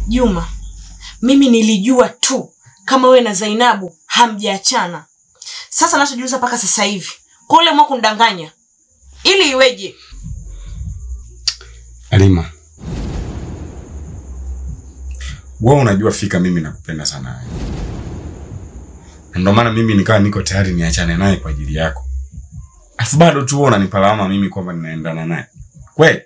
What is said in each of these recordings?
Juma, mimi nilijua tu kama wewe na Zainabu hamjaachana. Sasa nachojiuliza paka sasa hivi, kwa ule mwako kundanganya ili iweje? Halima, wewe unajua fika mimi nakupenda sana. Ndio maana mimi nikawa niko tayari niachane naye kwa ajili yako. Afu bado tu wewe unanipalama mimi kwamba ninaendana naye. Kweli?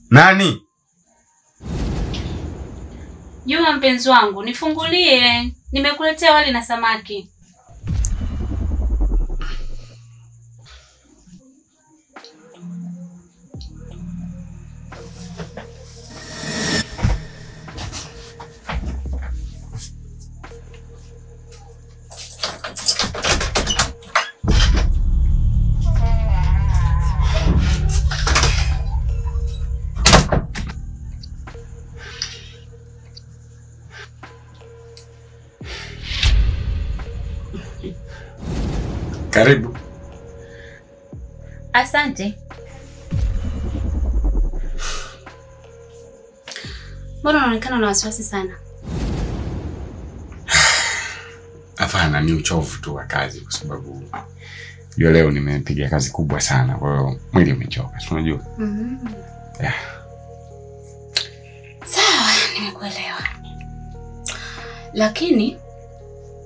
Nani? Juma mpenzi wangu, nifungulie. Nimekuletea wali na samaki. Karibu. Asante. Mbona unaonekana na wasiwasi sana? Hapana, ni uchovu tu wa kazi kwa sababu leo nimepiga kazi kubwa sana. Kwa hiyo mwili umechoka, unajua? Yeah. Sawa, nimekuelewa. Lakini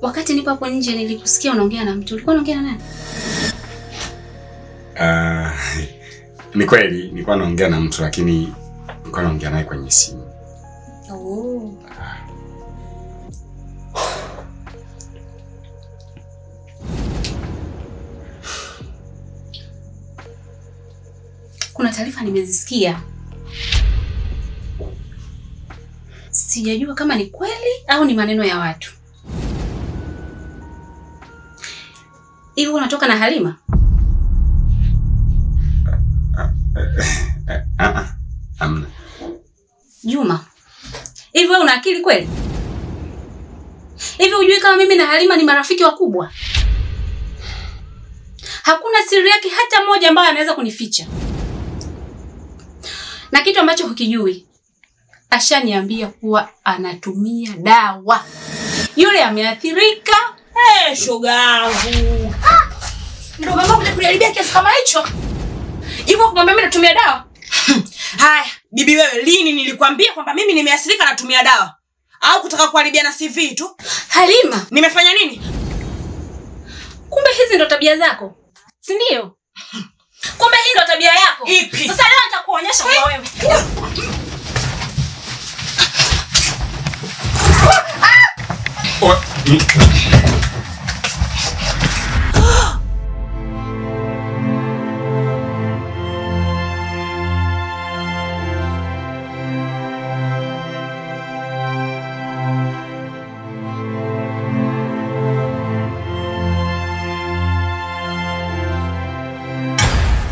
wakati nipo hapo nje nilikusikia unaongea na mtu. Ulikuwa unaongea na nani? Ni kweli nilikuwa naongea na mtu lakini nilikuwa naongea naye kwenye simu. Oh. Kuna taarifa nimezisikia. Sijajua kama ni kweli au ni maneno ya watu. Hivi unatoka na Halima? Amna. Juma, hivi wewe una akili kweli? Hivi hujui kama mimi na Halima ni marafiki wakubwa? Hakuna siri yake hata moja ambayo anaweza kunificha. Na kitu ambacho hukijui, ashaniambia kuwa anatumia dawa. Yule ameathirika. Shogangu. Ndio mama kuja kuniharibia kiasi kama hicho. Hivyo kumwambia mimi natumia dawa? Haya, bibi wewe, lini nilikwambia kwamba mimi nimeathirika natumia dawa? Au kutaka kuharibia na CV tu? Halima, nimefanya nini? Kumbe hizi ndo tabia zako. Si ndio? Kumbe hii ndo tabia yako. Ipi? Sasa leo nitakuonyesha kwa wewe.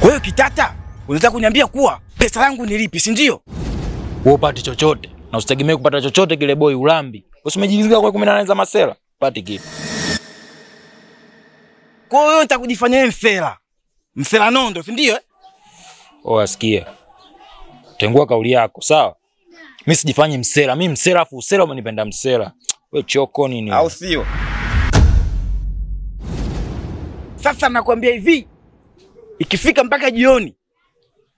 Wewe kitata, unataka kuniambia kuwa pesa yangu nilipi, si ndio? Wewe upati chochote na usitegemee kupata chochote kile boy ulambi. Usimejilizika kwa 18 za masela, pati kitu. Kwa hiyo nitakujifanyia wewe mfela. Mfela nondo, si ndio? Asikia. Tengua kauli yako, sawa? Mimi sijifanye msela, mimi msela afu usela umenipenda msela. Wewe choko nini? Au sio? Sasa nakwambia hivi. Ikifika mpaka jioni,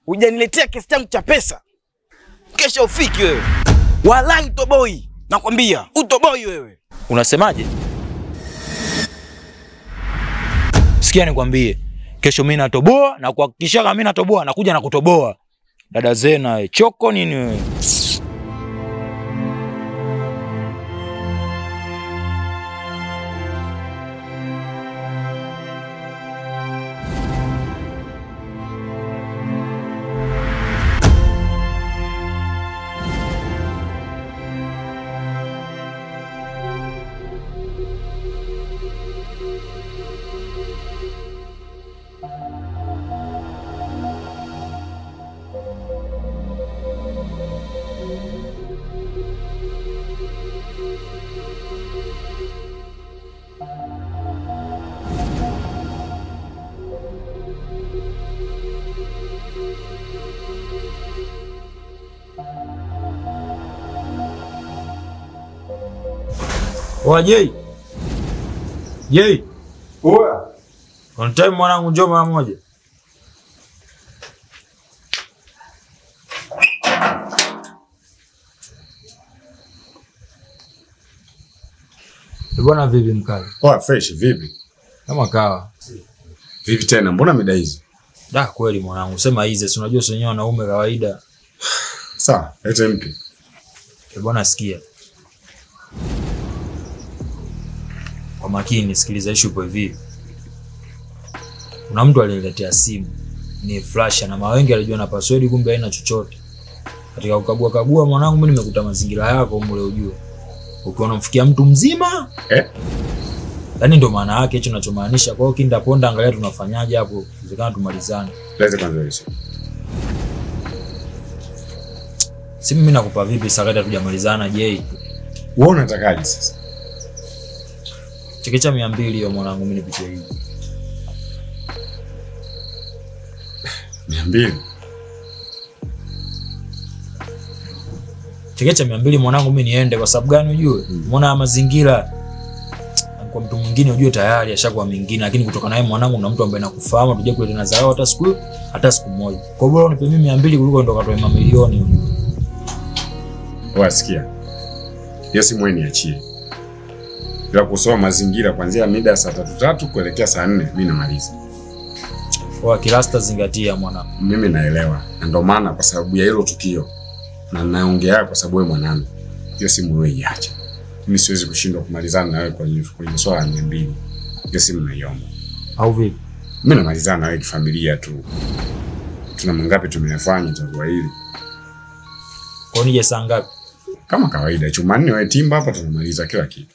hujaniletea kiasi changu cha pesa, kesho ufiki wewe. Wallahi utoboi, nakwambia, utoboi wewe. Unasemaje? Sikia nikwambie, kesho mimi natoboa na kuhakikisha kama mimi natoboa nakuja na kutoboa. Dada Zena, choko nini wewe? Oa Jay. Jay. Oa. On time mwanangu, njoo mara moja. Bwana vipi mkali? Oa fresh vipi? Kama kawa. Vipi tena? Mbona mida hizi? Da kweli mwanangu, sema hizi, si unajua wenyewe wanaume kawaida. Sawa, lete mke. Bwana sikia. Kwa makini sikiliza, issue ipo hivi. Kuna mtu aliniletea simu. Ni flash na mawengi alijua na password, kumbe haina chochote. Katika kukagua mwanangu, mimi nimekuta mazingira yako mule ujue. Ukiona mfikia mtu mzima, yaani ndo maana yake hicho ninachomaanisha. Kwa hiyo kinda ponda, angalia tunafanyaje hapo, inawezekana tumalizane. Lete kwanza hiyo. Si mimi nakupa vipi sakata tujamalizana Jay? Wewe unatakaje sasa? Chekecha 200 hiyo mwanangu, mimi nipitie hivi. 200. Chekecha 200 mwanangu, mimi niende. Kwa sababu gani ujue? Umeona mazingira kwa mtu mwingine ujue tayari ashakuwa mwingine, lakini kutoka naye mwanangu na mtu ambaye nakufahamu tuje kule tena zao hata siku moja. Kwa bora unipe mimi 200 kuliko ndo katoe mamilioni ujue. Wasikia. Hiyo simu niachie. Bila kusoma mazingira kuanzia mida saa 3 kuelekea saa 4 mimi namaliza. Kwa kilasta zingatia mwanangu. Mimi naelewa. Na ndio maana kwa sababu ya hilo tukio na naongea kwa sababu wewe mwanangu. Hiyo simu wewe iache. Mimi siwezi kushindwa kumalizana na wewe kwenye swala la 200. Hiyo simu naiomba. Au vipi? Mimi namalizana na wewe kifamilia tu. Tuna mangapi tumeyafanya tangu hili. Kwa nini saa ngapi? Kama kawaida, Jumanne wewe timba hapa tunamaliza kila kitu.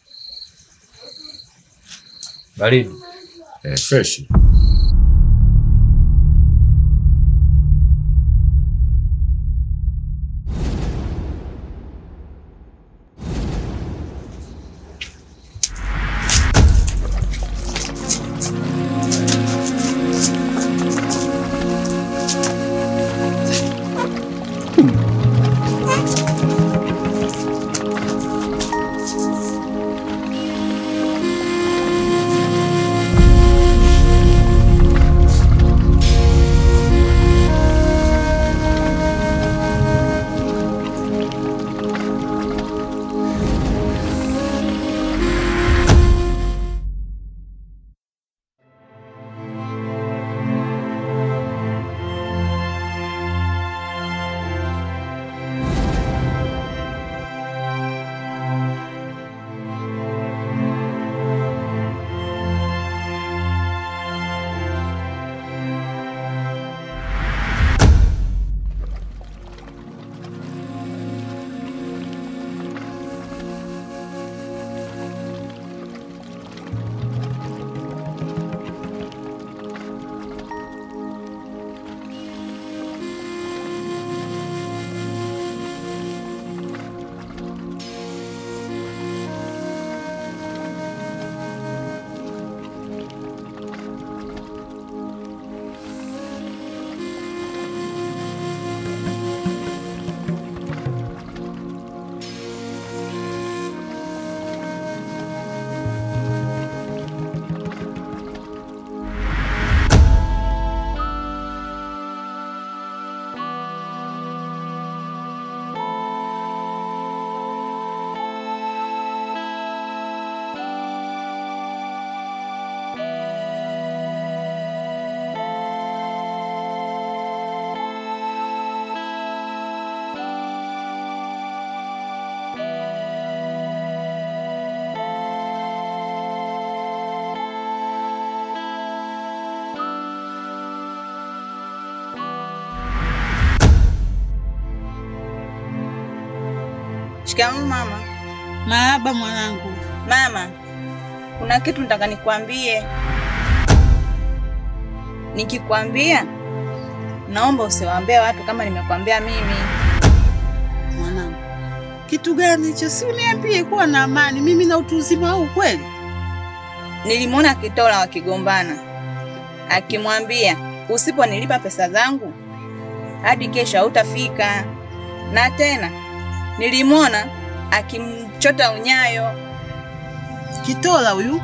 Baridi. Fresh. Shikamoo mama. Marahaba mwanangu. Mama, kuna kitu nataka nikwambie. Nikikwambia, naomba usiwaambie watu kama nimekwambia mimi. Mwanangu, kitu gani hicho? Si uniambie, kuwa na amani. Mimi na utu uzima huu kweli. Nilimwona Kitola wakigombana. Akimwambia, usiponilipa pesa zangu hadi kesho hutafika. Na tena nilimwona akimchota Unyayo. Kitola huyu.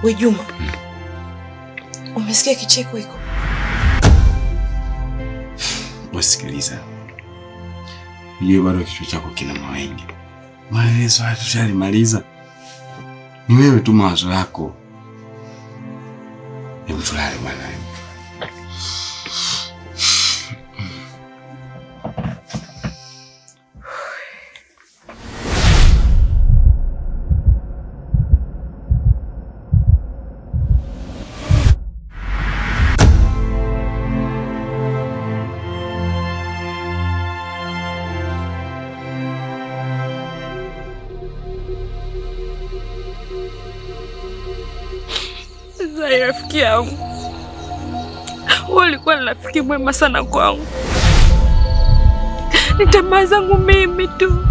We Juma. Umesikia kicheko hiko? Wasikiliza. Yeye bado kichwa chako kina mawenge. Maelezo haya tushalimaliza. Ni wewe tu mawazo yako. Hebu tulale bwana. Rafiki yangu, walikuwa ni rafiki mwema sana kwangu. Ni tamaa zangu mimi tu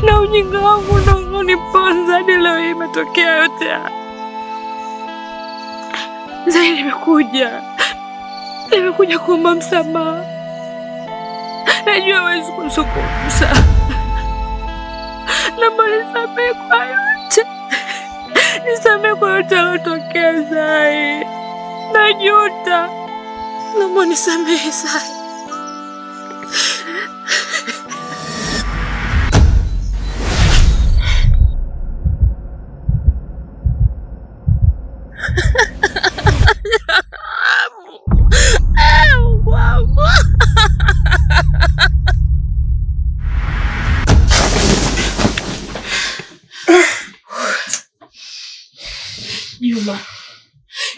na ujinga wangu ndio unaniponza hadi leo hii imetokea yote haya. Zaidi nimekuja kuomba msamaha. Najua hawezi kunisukumsa. Naomba nisamehe kwa yote. Nisamehe kwa yote yalotokea Zai. Najuta. Naomba nisamehe Zai.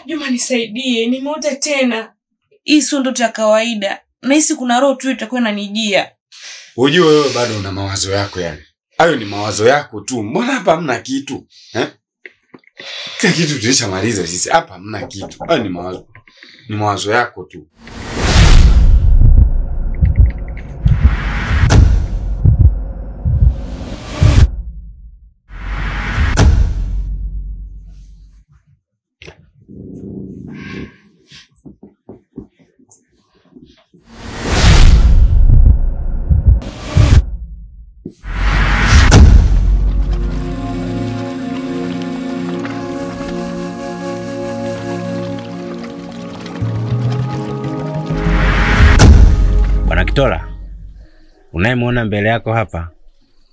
Juma nisaidie, nimeota tena. Hii sio ndoto ya kawaida. Nahisi kuna roho tu itakuwa inanijia. Unajua wewe bado una mawazo yako yani. Hayo ni mawazo yako tu. Mbona hapa hamna kitu? Kila kitu tulishamaliza sisi. Hapa hamna kitu. Hayo ni mawazo. Ni mawazo yako tu. Kitola, unayemwona mbele yako hapa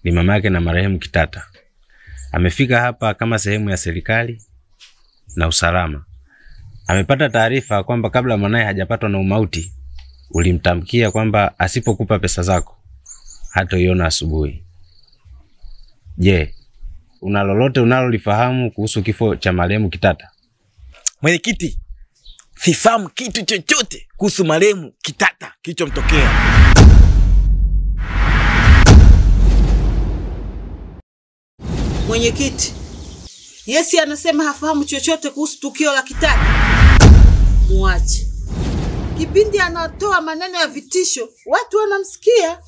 ni mama yake na marehemu Kitata. Amefika hapa kama sehemu ya serikali na usalama. Amepata taarifa kwamba kabla mwanae hajapatwa na umauti, ulimtamkia kwamba asipokupa pesa zako hatoiona asubuhi. Je, una lolote unalolifahamu kuhusu kifo cha marehemu Kitata? Mwenyekiti, sifahamu kitu chochote kuhusu marehemu Kitata kilichomtokea. Mwenyekiti, Yesi anasema hafahamu chochote kuhusu tukio la Kitata. Muache. Kipindi anatoa maneno ya vitisho, watu wanamsikia.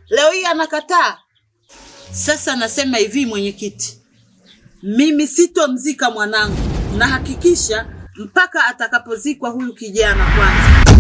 Leo hii anakataa. Sasa nasema hivi mwenyekiti, mimi sitomzika mwanangu na hakikisha mpaka atakapozikwa huyu kijana kwanza.